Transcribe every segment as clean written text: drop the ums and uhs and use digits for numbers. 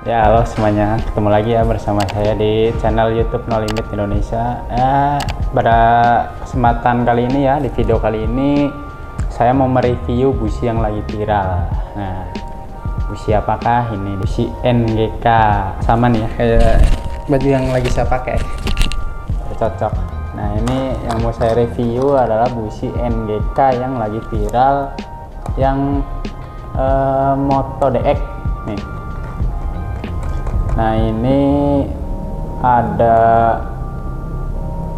Ya, halo semuanya. Ketemu lagi ya bersama saya di channel YouTube No Limit Indonesia. Pada kesempatan kali ini ya, di video kali ini saya mau mereview busi yang lagi viral. Nah, busi apakah ini? Busi NGK. Sama nih ya, kayak baju yang lagi saya pakai. Cocok. Nah, ini yang mau saya review adalah busi NGK yang lagi viral, yang Moto DX nih. Nah, ini ada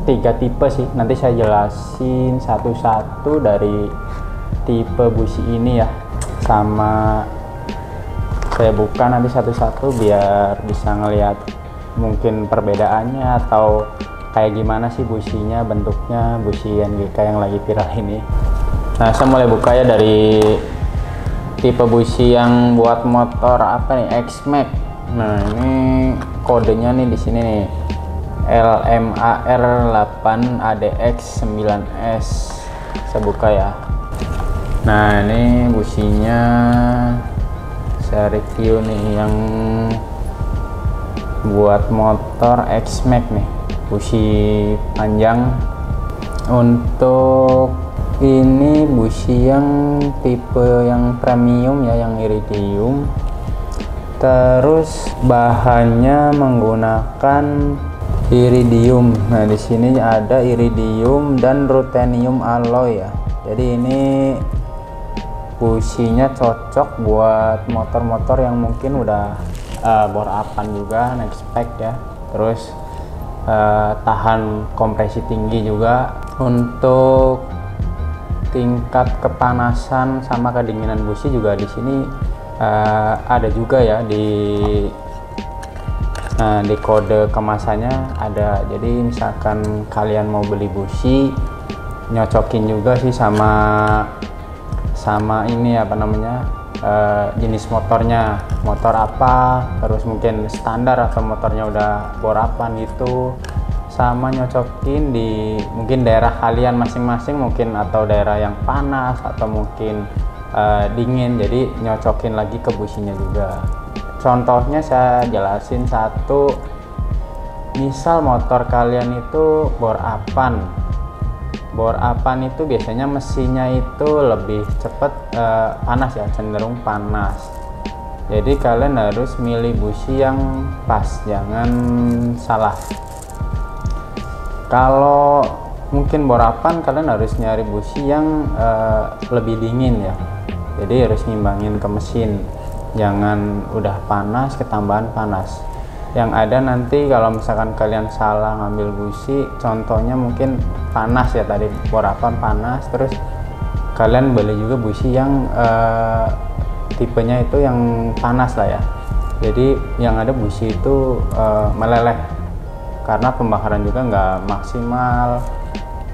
3 tipe sih, nanti saya jelasin satu-satu dari tipe busi ini ya, sama saya buka nanti satu-satu biar bisa ngelihat mungkin perbedaannya atau kayak gimana sih businya, bentuknya busi NGK yang lagi viral ini. Nah, saya mulai buka ya dari tipe busi yang buat motor apa nih, X-Max. Nah, ini kodenya nih di sini nih, LMAR8ADX9S. Saya buka ya. Nah, ini businya saya review nih, yang buat motor X-Max nih, busi panjang. Untuk ini busi yang tipe yang premium ya, yang iridium. Terus bahannya menggunakan iridium. Nah, di sini ada iridium dan ruthenium alloy ya. Jadi ini businya cocok buat motor-motor yang mungkin udah bore upan juga, naik spek ya. Terus tahan kompresi tinggi juga. Untuk tingkat kepanasan sama kedinginan busi juga di sini ada juga ya, di kode kemasannya ada. Jadi misalkan kalian mau beli busi, nyocokin juga sih sama ini apa namanya, jenis motornya, motor apa, terus mungkin standar atau motornya udah borapan gitu, sama nyocokin di mungkin daerah kalian masing-masing mungkin, atau daerah yang panas atau mungkin dingin, jadi nyocokin lagi ke businya juga. Contohnya saya jelasin satu, misal motor kalian itu bore upan itu biasanya mesinnya itu lebih cepet panas ya, cenderung panas. Jadi kalian harus milih busi yang pas, jangan salah. Kalau mungkin bore upan, kalian harus nyari busi yang lebih dingin ya. Jadi harus ngimbangin ke mesin, jangan udah panas ketambahan panas. Yang ada nanti kalau misalkan kalian salah ngambil busi, contohnya mungkin panas ya, tadi bore upan panas, terus kalian beli juga busi yang tipenya itu yang panas lah ya. Jadi yang ada busi itu meleleh karena pembakaran juga nggak maksimal.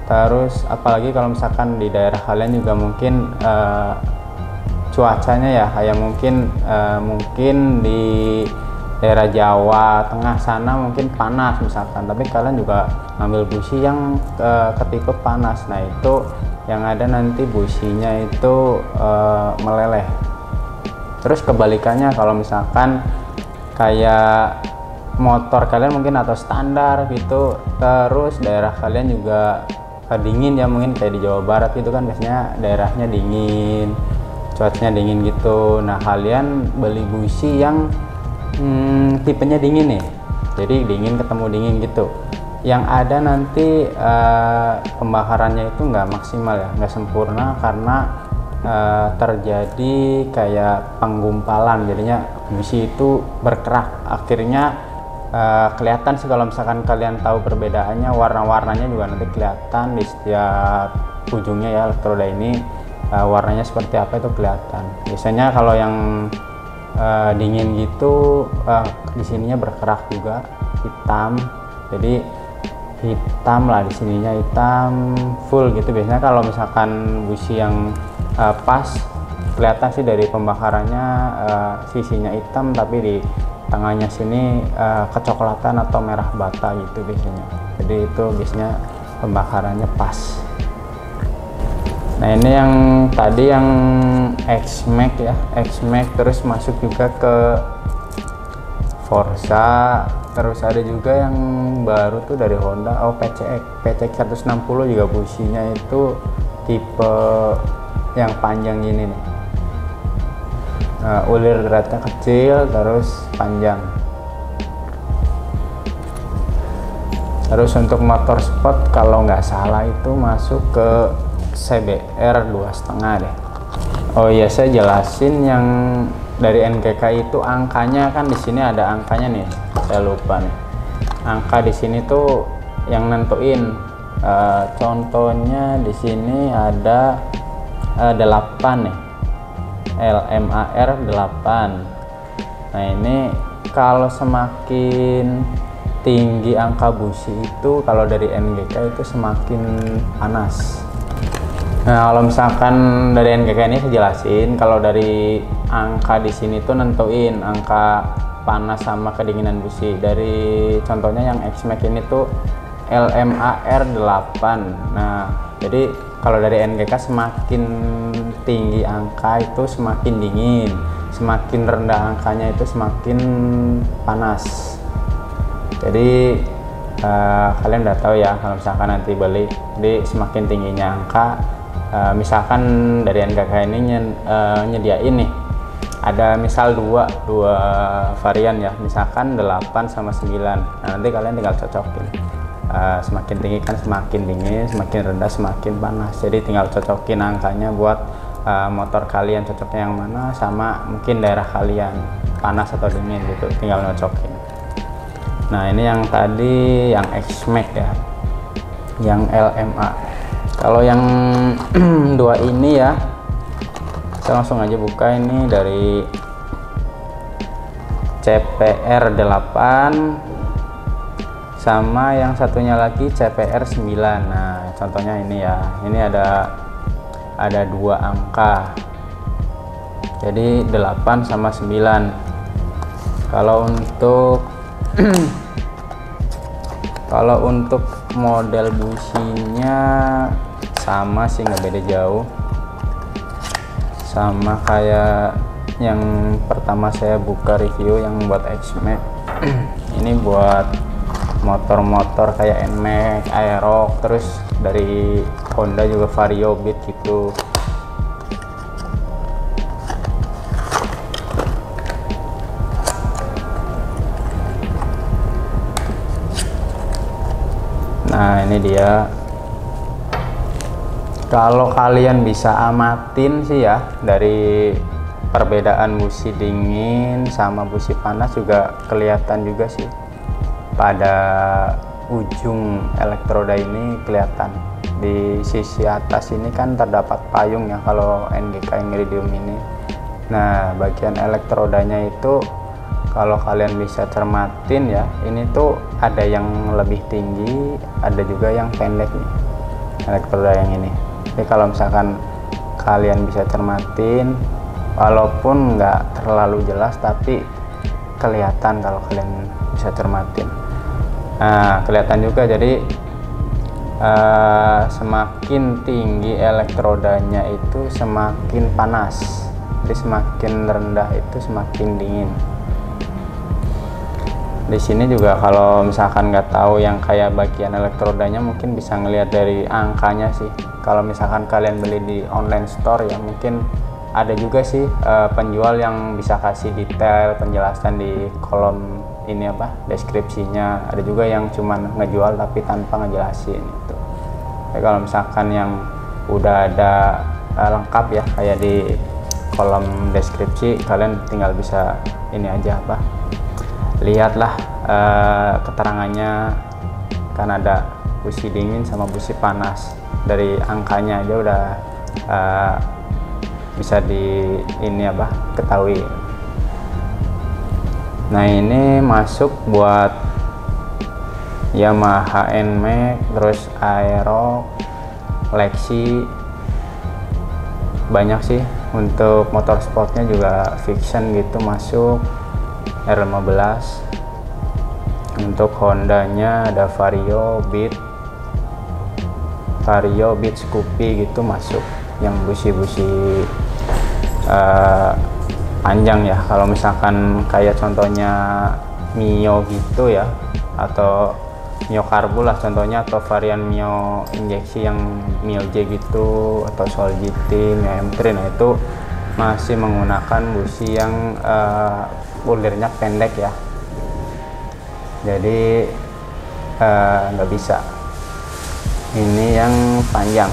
Terus apalagi kalau misalkan di daerah kalian juga mungkin cuacanya ya, kayak mungkin di daerah Jawa Tengah sana mungkin panas misalkan, tapi kalian juga ngambil busi yang ketipe panas. Nah, itu yang ada nanti businya itu meleleh. Terus kebalikannya, kalau misalkan kayak motor kalian mungkin atau standar gitu, terus daerah kalian juga dingin ya, mungkin kayak di Jawa Barat gitu kan, biasanya daerahnya dingin, cuacanya dingin gitu. Nah, kalian beli busi yang tipenya dingin nih, jadi dingin ketemu dingin gitu. Yang ada nanti pembakarannya itu nggak maksimal ya, nggak sempurna, karena terjadi kayak penggumpalan, jadinya busi itu berkerak. Akhirnya kelihatan sih kalau misalkan kalian tahu perbedaannya, warna-warnanya juga nanti kelihatan di setiap ujungnya ya, elektroda ini warnanya seperti apa itu kelihatan. Biasanya kalau yang dingin gitu di sininya berkerak juga, hitam. Jadi hitam lah, di sininya hitam full gitu. Biasanya kalau misalkan busi yang pas, kelihatan sih dari pembakarannya sisinya hitam, tapi di tengahnya sini kecoklatan atau merah bata gitu biasanya. Jadi itu biasanya pembakarannya pas. Nah, ini yang tadi yang X-Max ya, X-Max, terus masuk juga ke Forza. Terus ada juga yang baru tuh dari Honda, PCX 160 juga businya itu tipe yang panjang gini nih. Ulir geraknya kecil terus panjang. Terus untuk motor sport kalau nggak salah itu masuk ke CBR 2,5 deh. Oh iya, saya jelasin yang dari NGK itu angkanya, kan di sini ada angkanya nih, saya lupa nih. Angka di sini tuh yang nentuin. Contohnya di sini ada 8 nih. LMAR 8. Nah, ini kalau semakin tinggi angka busi itu, kalau dari NGK itu semakin panas. Nah, kalau misalkan dari NGK ini saya jelasin, kalau dari angka di sini tuh nentuin angka panas sama kedinginan busi. Dari contohnya yang X-Max ini tuh LMAR 8. Nah, jadi kalau dari NGK semakin tinggi angka itu semakin dingin, semakin rendah angkanya itu semakin panas. Jadi kalian udah tahu ya, kalau misalkan nanti beli, jadi semakin tingginya angka, misalkan dari NGK ini nyediain nih, ada misal dua varian ya, misalkan 8 sama 9. Nah, nanti kalian tinggal cocokin. Semakin tinggi kan semakin dingin, semakin rendah semakin panas. Jadi tinggal cocokin angkanya buat motor kalian cocoknya yang mana, sama mungkin daerah kalian panas atau dingin gitu, tinggal cocokin. Nah, ini yang tadi yang X-Max ya, yang LMA. Kalau yang dua ini ya, saya langsung aja buka. Ini dari CPR 8 sama yang satunya lagi CPR 9. Nah, contohnya ini ya, ini ada 2 angka, jadi 8 sama 9. Kalau untuk kalau untuk model businya sama sih, nggak beda jauh, sama kayak yang pertama saya buka review yang buat X-Max. Ini buat motor-motor kayak NMAX, Aerox, terus dari Honda juga Vario Beat gitu. Nah, ini dia. Kalau kalian bisa amatin sih ya, dari perbedaan busi dingin sama busi panas juga kelihatan juga sih. Pada ujung elektroda ini kelihatan. Di sisi atas ini kan terdapat payung ya kalau NGK yang iridium ini. Nah, bagian elektrodanya itu kalau kalian bisa cermatin ya, ini tuh ada yang lebih tinggi, ada juga yang pendek nih, elektroda yang ini. Jadi kalau misalkan kalian bisa cermatin, walaupun nggak terlalu jelas tapi kelihatan kalau kalian bisa cermatin. Nah, kelihatan juga. Jadi semakin tinggi elektrodanya itu semakin panas, jadi semakin rendah itu semakin dingin. Di sini juga kalau misalkan nggak tahu yang kayak bagian elektrodanya, mungkin bisa ngelihat dari angkanya sih. Kalau misalkan kalian beli di online store ya, mungkin ada juga sih penjual yang bisa kasih detail penjelasan di kolom ini deskripsinya. Ada juga yang cuman ngejual tapi tanpa ngejelasin itu. Jadi kalau misalkan yang udah ada lengkap ya kayak di kolom deskripsi, kalian tinggal bisa ini aja lihatlah keterangannya, kan ada busi dingin sama busi panas. Dari angkanya aja udah bisa di ini ketahui. Nah, ini masuk buat Yamaha NMAX, terus Aerox, Lexi, banyak sih. Untuk motor sportnya juga Fiction gitu masuk, R15. Untuk Hondanya ada Vario Beat, Scoopy gitu masuk, yang busi-busi panjang ya. Kalau misalkan kayak contohnya Mio gitu ya, atau Mio karbu lah contohnya, atau varian Mio injeksi yang Mio J gitu, atau Soul GT, Mio M3. Nah itu masih menggunakan busi yang bulirnya pendek ya, jadi nggak bisa. Ini yang panjang.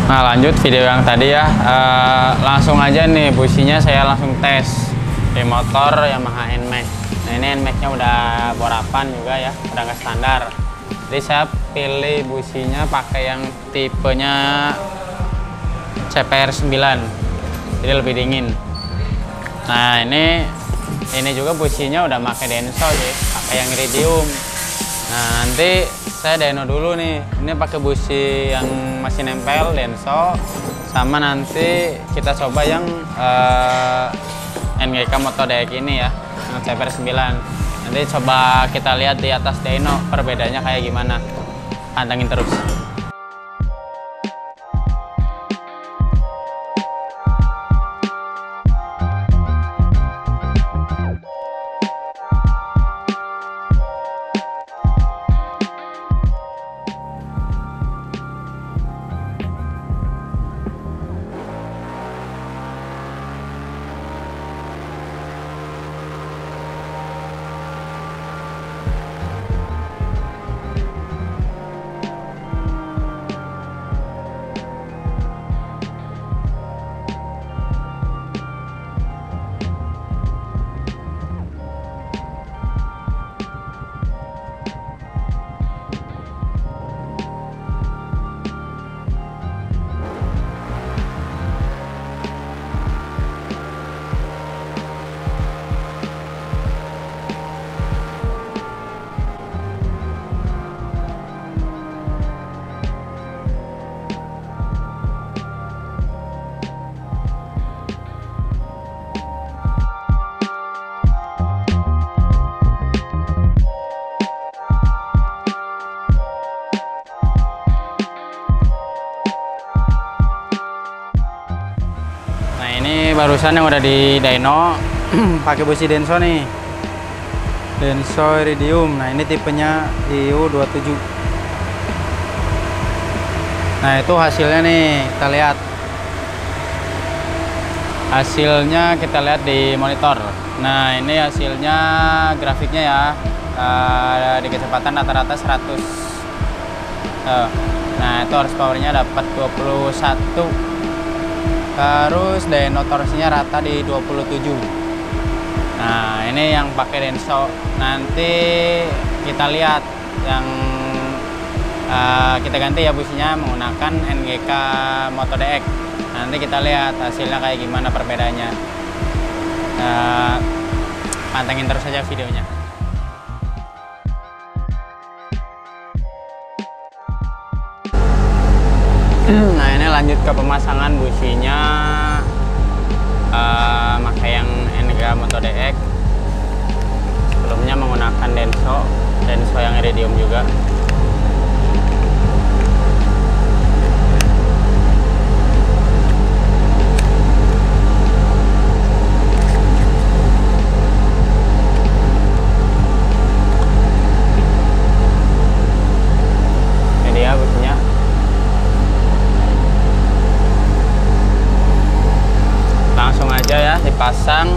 Nah lanjut video yang tadi ya, langsung aja nih businya saya langsung tes di motor Yamaha NMAX. Nah ini NMAX nya udah borapan juga ya, udah nggak standar. Jadi saya pilih businya pakai yang tipenya CPR 9, jadi lebih dingin. Nah ini juga businya udah pakai Denso sih, pakai yang iridium. Nah nanti saya dyno dulu nih, ini pakai busi yang masih nempel Denso, sama nanti kita coba yang NGK Moto DX ini ya, yang CPR 9. Nanti coba kita lihat di atas dyno perbedaannya kayak gimana. Pantengin terus. Ini barusan yang udah di dyno pakai busi Denso nih, Denso iridium. Nah ini tipenya IU27. Nah itu hasilnya nih, kita lihat hasilnya, kita lihat di monitor. Nah ini hasilnya grafiknya ya, di kecepatan rata-rata 100. Nah itu horsepowernya dapat 21, terus dyno torsinya rata di 27. Nah ini yang pakai Denso. Nanti kita lihat yang kita ganti ya businya menggunakan NGK Moto DX. Nanti kita lihat hasilnya kayak gimana perbedaannya. Pantengin terus saja videonya. Nah ini lanjut ke pemasangan businya, pakai yang NGK Moto DX. Sebelumnya menggunakan Denso yang iridium juga. Ini dia businya. Langsung aja ya dipasang.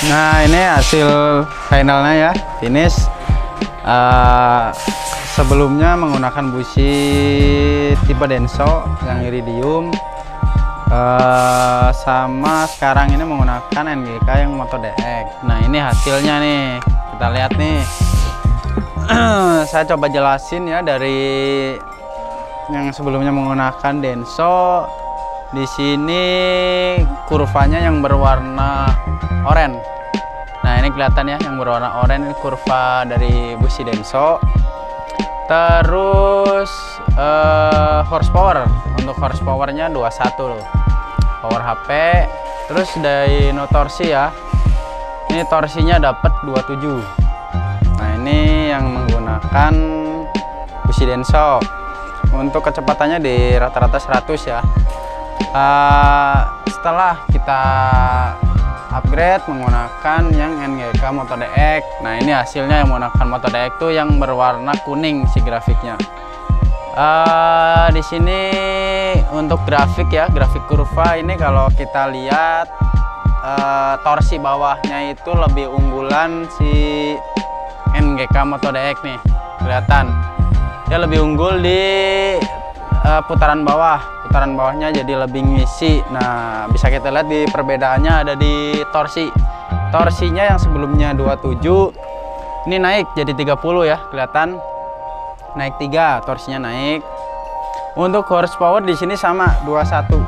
Nah, ini hasil finalnya ya, finish. Sebelumnya menggunakan busi tipe Denso yang iridium, sama sekarang ini menggunakan NGK yang Moto DX. Nah, ini hasilnya nih, kita lihat nih. Saya coba jelasin ya, dari yang sebelumnya menggunakan Denso. Di sini kurvanya yang berwarna oranye. Nah, ini kelihatan ya, yang berwarna oranye ini kurva dari busi Denso. Terus horsepower, untuk horsepowernya 21 loh, power HP. Terus dari torsi ya, ini torsinya dapat 27. Nah, ini yang menggunakan busi Denso. Untuk kecepatannya di rata-rata 100 ya. Setelah kita upgrade menggunakan yang NGK Moto DX. Nah, ini hasilnya yang menggunakan Moto DX tuh yang berwarna kuning si grafiknya. Di sini untuk grafik ya, grafik kurva ini kalau kita lihat torsi bawahnya itu lebih unggulan si NGK Moto DX nih, kelihatan dia lebih unggul di putaran bawahnya jadi lebih ngisi. Nah, bisa kita lihat di perbedaannya ada di torsinya yang sebelumnya 27 ini naik jadi 30 ya, kelihatan naik 3, torsinya naik. Untuk horsepower di sini sama 21,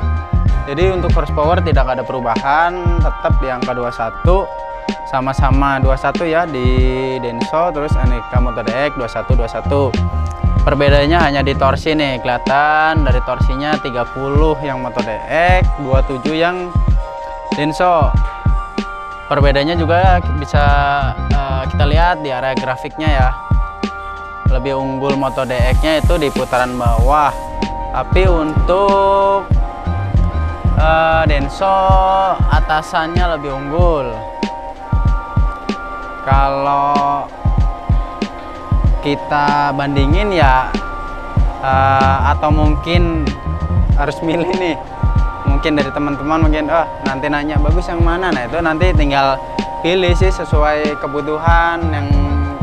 jadi untuk horsepower tidak ada perubahan, tetap di angka 21, sama-sama 21 ya di Denso. Terus NGK Moto DX 21. Perbedaannya hanya di torsi nih, kelihatan dari torsinya 30 yang Moto DX, 27 yang Denso. Perbedaannya juga bisa kita lihat di area grafiknya ya. Lebih unggul Moto DX-nya itu di putaran bawah. Tapi untuk Denso atasannya lebih unggul. Kalau kita bandingin ya, atau mungkin harus milih nih, mungkin dari teman-teman mungkin nanti nanya bagus yang mana. Nah, itu nanti tinggal pilih sih sesuai kebutuhan. Yang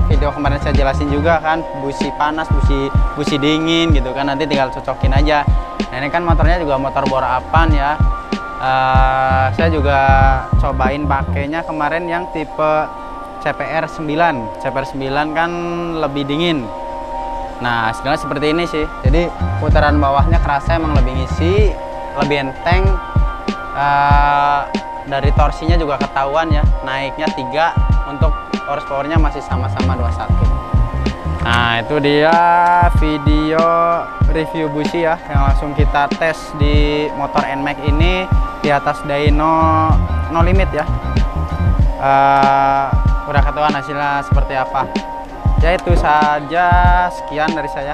video kemarin saya jelasin juga kan, busi panas, busi dingin gitu kan, nanti tinggal cocokin aja. Nah, ini kan motornya juga motor bor apan ya. Saya juga cobain pakainya kemarin yang tipe CPR 9 kan lebih dingin. Nah, hasilnya seperti ini sih. Jadi putaran bawahnya kerasa emang lebih ngisi, lebih enteng. Dari torsinya juga ketahuan ya, naiknya 3. Untuk horsepowernya masih sama-sama 21. Nah, itu dia video review busi ya, yang langsung kita tes di motor NMAX ini di atas dyno No Limit ya. Udah ketahuan hasilnya seperti apa ya. Itu saja, sekian dari saya.